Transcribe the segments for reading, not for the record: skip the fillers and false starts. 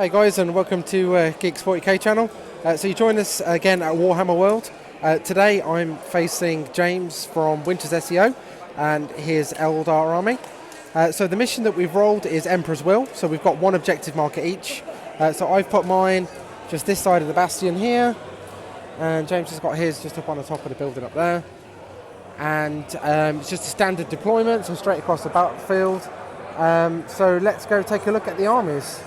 Hey guys, and welcome to Geeks 40k channel. So you join us again at Warhammer World. Today I'm facing James from Winter's SEO and his Eldar army. So the mission that we've rolled is Emperor's Will, so we've got one objective marker each. So I've put mine just this side of the bastion here, and James has got his just up on the top of the building up there. And it's just a standard deployment, so straight across the battlefield. So let's go take a look at the armies.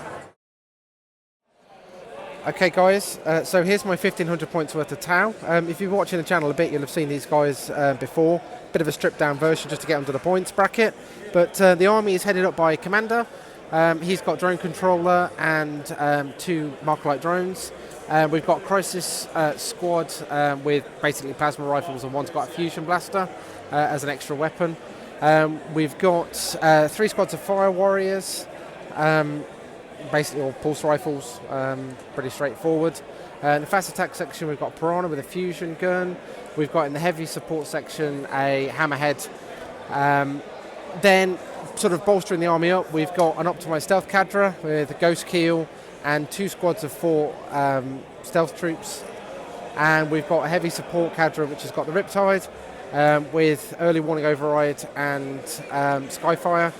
Okay guys, so here's my 1500 points worth of Tau. If you've been watching the channel a bit, you'll have seen these guys before. Bit of a stripped down version just to get under the points bracket. But the army is headed up by a commander. He's got drone controller and 2 MacLeod drones. We've got Crisis squad with basically plasma rifles, and one's got a fusion blaster as an extra weapon. We've got 3 squads of fire warriors. Basically all pulse rifles, pretty straightforward. In the fast attack section we've got Piranha with a fusion gun. We've got in the heavy support section a hammerhead. Then sort of bolstering the army up, we've got an optimised stealth cadre with a ghost keel and 2 squads of 4 stealth troops. And we've got a heavy support cadre which has got the Riptide with early warning override and Skyfire.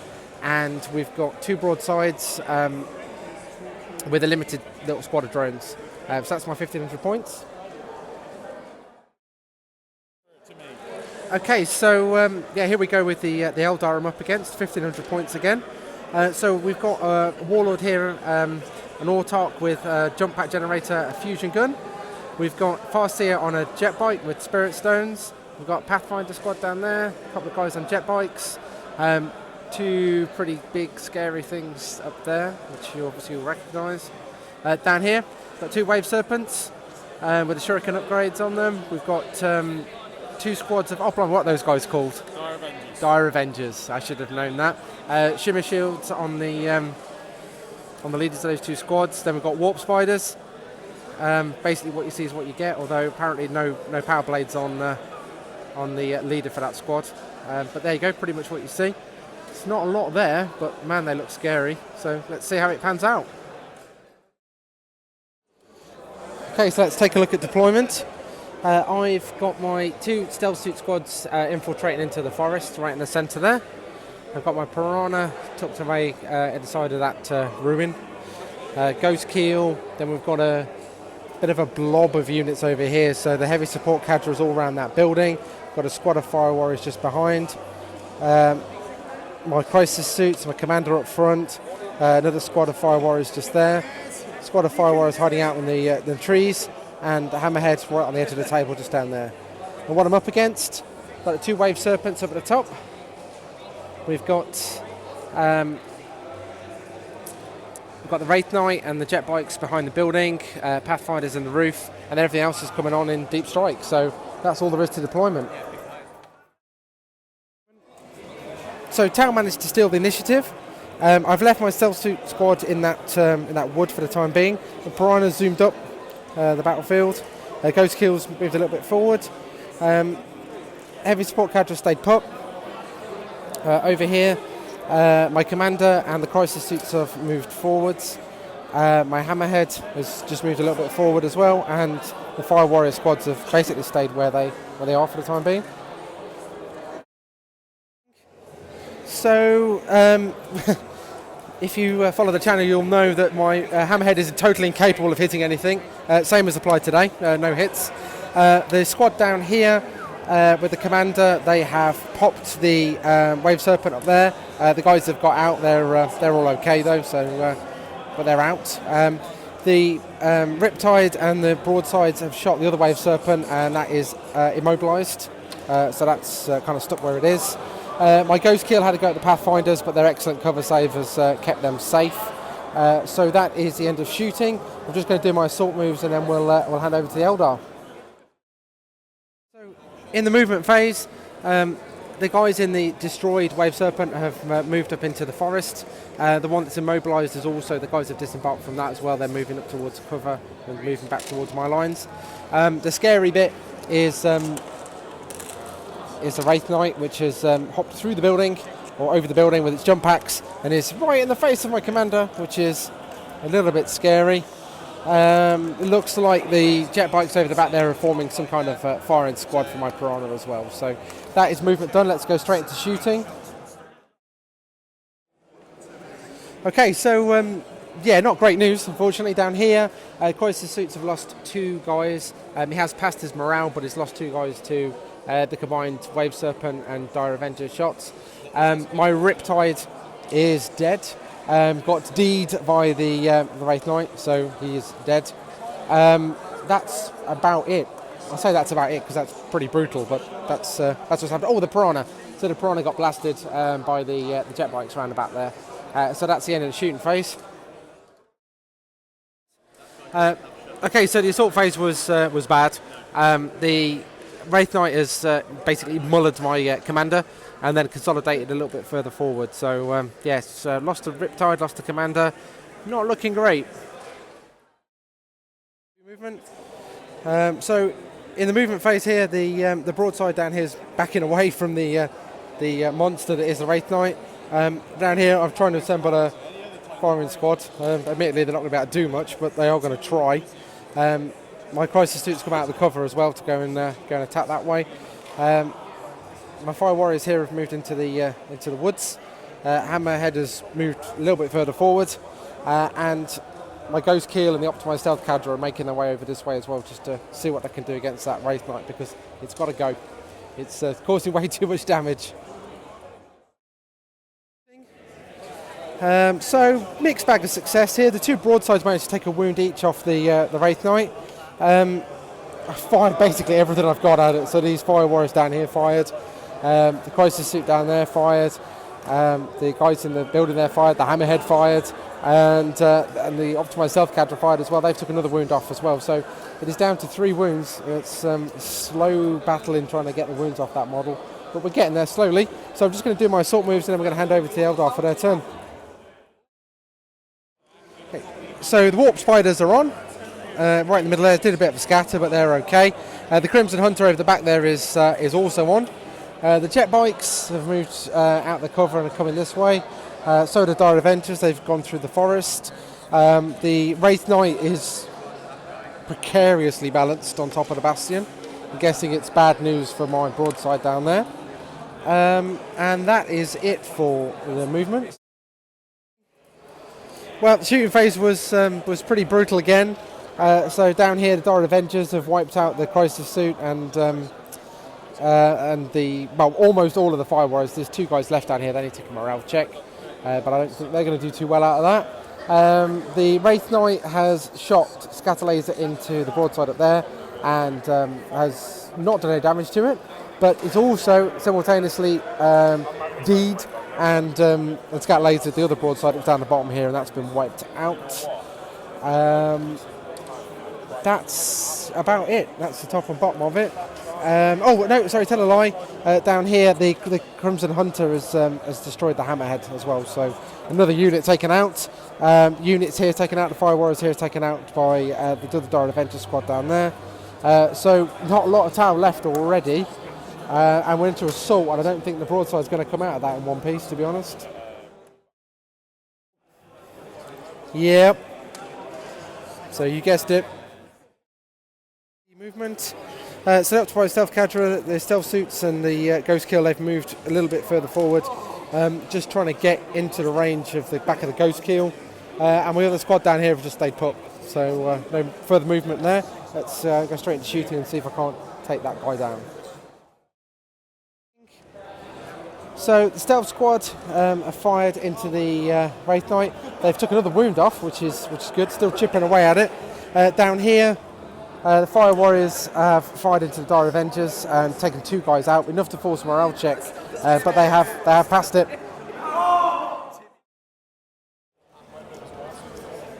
And we've got 2 broadsides with a limited little squad of drones. So that's my 1500 points. Okay, so yeah, here we go with the Eldar I'm up against, 1500 points again. So we've got a Warlord here, an Autarch with a jump pack generator, a fusion gun. We've got Farseer on a jet bike with Spirit Stones. We've got Pathfinder squad down there, a couple of guys on jet bikes. 2 pretty big scary things up there, which you obviously will recognise. Down here, got 2 Wave Serpents with the Shuriken upgrades on them. We've got 2 squads of, what are those guys called? Dire Avengers. Dire Avengers, I should have known that. Shimmer Shields on the leaders of those 2 squads. Then we've got Warp Spiders. Basically what you see is what you get, although apparently no power blades on the leader for that squad. But there you go, pretty much what you see. It's not a lot there, but man, they look scary. So let's see how it pans out. Okay, so let's take a look at deployment. I've got my 2 stealth suit squads infiltrating into the forest right in the centre there. I've got my Piranha tucked away at the side of that ruin. Ghost Keel, then we've got a bit of a blob of units over here. So the heavy support cadre is all around that building. Got a squad of fire warriors just behind. My crisis suits, my commander up front, another squad of fire warriors just there, squad of fire warriors hiding out in the trees, and the hammerhead right on the edge of the table just down there. And what I'm up against, got the 2 Wave Serpents up at the top. We've got the Wraith Knight and the jet bikes behind the building, Pathfinders in the roof, and everything else is coming on in deep strike. So that's all there is to deployment. So Tau managed to steal the initiative. I've left my stealth suit squad in that wood for the time being. The Piranha's zoomed up the battlefield. Ghost Keel's moved a little bit forward. Heavy support cadre stayed put. Over here, my commander and the crisis suits have moved forwards. My hammerhead has just moved a little bit forward as well, and the fire warrior squads have basically stayed where they are for the time being. So, if you follow the channel, you'll know that my hammerhead is totally incapable of hitting anything. Same as applied today, no hits. The squad down here with the commander, they have popped the Wave Serpent up there. The guys have got out. They're all okay though, so but they're out. The Riptide and the broadsides have shot the other Wave Serpent, and that is immobilised. So that's kind of stuck where it is. My Ghost Keel had to go at the Pathfinders, but their excellent cover save has kept them safe. So that is the end of shooting. I'm just going to do my assault moves, and then we'll hand over to the Eldar. So in the movement phase, the guys in the destroyed Wave Serpent have moved up into the forest. The one that's immobilised is also, the guys have disembarked from that as well. They're moving up towards cover and moving back towards my lines. The scary bit is the Wraith Knight, which has hopped through the building, or over the building with its jump packs, and is right in the face of my commander, which is a little bit scary. It looks like the jet bikes over the back there are forming some kind of firing squad for my Piranha as well. So that is movement done. Let's go straight into shooting. Okay, so yeah, not great news, unfortunately, down here. Crisis Suits have lost 2 guys. He has passed his morale, but he's lost 2 guys to the combined Wave Serpent and Dire Avenger shots. My Riptide is dead. Got D'd by the Wraith Knight, so he is dead. That's about it. I say that's about it because that's pretty brutal, but that's what's happened. Oh, the Piranha. So the Piranha got blasted by the jet bikes around the back there. So that's the end of the shooting phase. Okay, so the assault phase was bad. The Wraith Knight has basically mullered my commander and then consolidated a little bit further forward. So yes, lost the Riptide, lost the commander. Not looking great. Movement. So in the movement phase here, the broadside down here is backing away from the monster that is the Wraith Knight. Down here, I'm trying to assemble a firing squad. Admittedly, they're not going to be able to do much, but they are going to try. My Crisis Suits come out of the cover as well to go and attack that way. My Fire Warriors here have moved into the woods. Hammerhead has moved a little bit further forward, and my Ghost Keel and the Optimised Stealth Cadre are making their way over this way as well, just to see what they can do against that Wraith Knight, because it's got to go. It's causing way too much damage. So mixed bag of success here. The 2 broadsides managed to take a wound each off the Wraith Knight. I fired basically everything I've got at it. So these Fire Warriors down here fired. The Crisis Suit down there fired. The guys in the building there fired. The Hammerhead fired. And the Optimised Stealth Cadre fired as well. They've took another wound off as well. So it is down to 3 wounds. It's slow battling trying to get the wounds off that model. But we're getting there slowly. So I'm just going to do my assault moves and then we're going to hand over to the Eldar for their turn. Okay. So the Warp Spiders are on. Right in the middle there, did a bit of a scatter, but they're okay. The Crimson Hunter over the back there is also on. The jet bikes have moved out the cover and are coming this way. So the Dire Avengers, they've gone through the forest. The Wraith Knight is precariously balanced on top of the Bastion. I'm guessing it's bad news for my broadside down there. And that is it for the movement. Well, the shooting phase was pretty brutal again. So down here, the Dire Avengers have wiped out the Crisis Suit and almost all of the Fire Warriors. There's 2 guys left down here. They need to take a morale check, but I don't think they're going to do too well out of that. The Wraith Knight has shot Scatter Laser into the broadside up there and has not done any damage to it, but it's also simultaneously D'd and Scatter Laser the other broadside that's down the bottom here, and that's been wiped out. That's about it. That's the top and bottom of it. Oh no, sorry, tell a lie. Down here, the Crimson Hunter has destroyed the Hammerhead as well. So another unit taken out. Units here taken out. The Fire Warriors here taken out by the other Dire Avenger squad down there. So not a lot of tower left already. And we're into assault, and I don't think the broadside is going to come out of that in one piece, to be honest. Yep. So you guessed it. Movement. So up by Stealth Cadre, the Stealth Suits and the Ghost Kill, they've moved a little bit further forward, just trying to get into the range of the back of the Ghost Kill. And we have the squad down here have just stayed put, so no further movement there. Let's go straight into shooting and see if I can't take that guy down. So the Stealth Squad have fired into the Wraith Knight. They've took another wound off, which is good, still chipping away at it. Down here, the Fire Warriors have fired into the Dire Avengers and taken 2 guys out, enough to force a morale check, but they have passed it.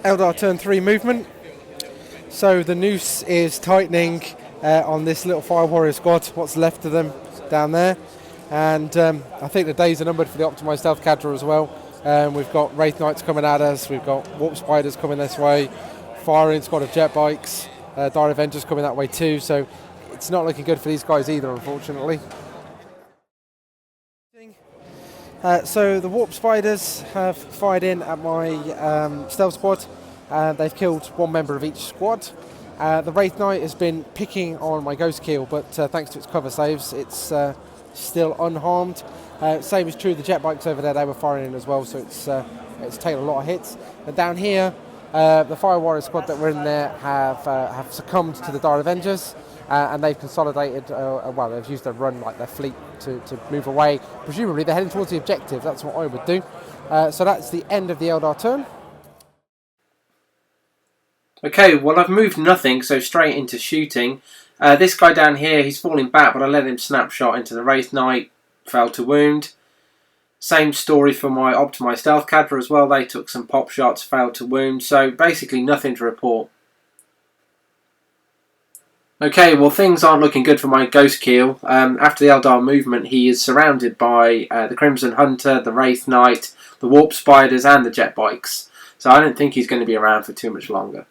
Eldar turn 3 movement. So the noose is tightening on this little Fire Warrior squad, what's left of them down there. And I think the days are numbered for the Optimised Stealth Cadre as well. We've got Wraith Knights coming at us, we've got Warp Spiders coming this way, firing squad of jet bikes. Dire Avengers coming that way too, so it's not looking good for these guys either, unfortunately. So the Warp Spiders have fired in at my Stealth Squad. They've killed one member of each squad. The Wraith Knight has been picking on my Ghost Keel, but thanks to its cover saves, it's still unharmed. Same is true of the jet bikes over there, they were firing in as well, so it's taken a lot of hits. And down here, the Fire Warrior squad that were in there have succumbed to the Dire Avengers, and they've consolidated, well, they've used their run, like their fleet, to move away. Presumably they're heading towards the objective, that's what I would do. So that's the end of the Eldar turn. Okay, well I've moved nothing, so straight into shooting. This guy down here, he's falling back, but I let him snapshot into the Wraith Knight, failed to wound. Same story for my optimised stealth cadre as well, they took some pop shots, failed to wound, so basically nothing to report. Okay, well things aren't looking good for my Ghost Keel. After the Eldar movement, he is surrounded by the Crimson Hunter, the Wraith Knight, the Warp Spiders and the jet bikes. So I don't think he's going to be around for too much longer.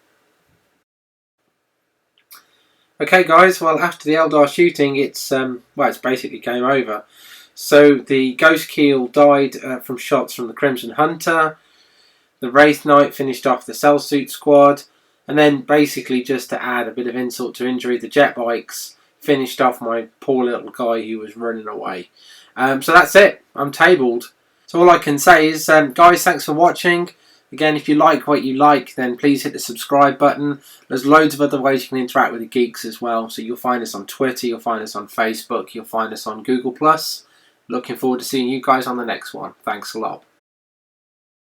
Okay guys, well after the Eldar shooting, it's basically game over. So the Ghost Keel died from shots from the Crimson Hunter, the Wraith Knight finished off the Cell Suit squad, and then basically just to add a bit of insult to injury, the jet bikes finished off my poor little guy who was running away. So that's it, I'm tabled. So all I can say is, guys, thanks for watching. Again, if you like what you like, then please hit the subscribe button. There's loads of other ways you can interact with the geeks as well. So you'll find us on Twitter, you'll find us on Facebook, you'll find us on Google+. Looking forward to seeing you guys on the next one. Thanks a lot.